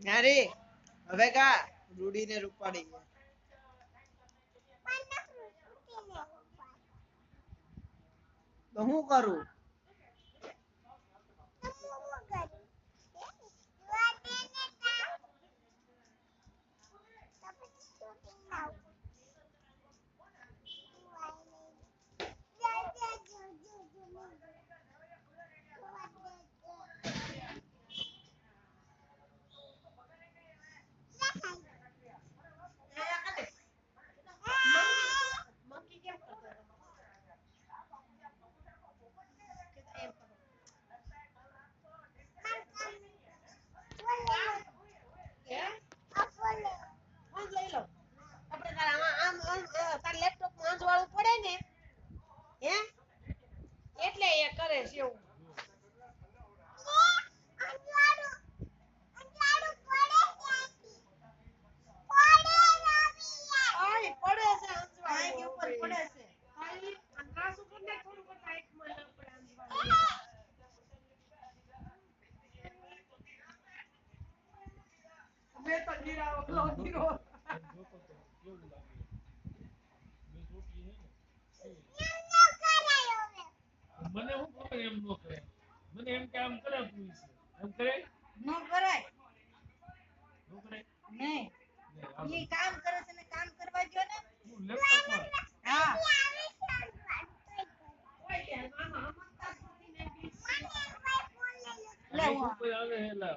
અરે હવે કા રૂડીને રૂપાડી ગયા તો હું કરું એટલે એ કરે છે એવું મને હું ખબર એમ નો કરે મને એમ કે આમ કરે પુરુષ એમ કરે નો કરાય નો કરે નહીં ઈ કામ કરે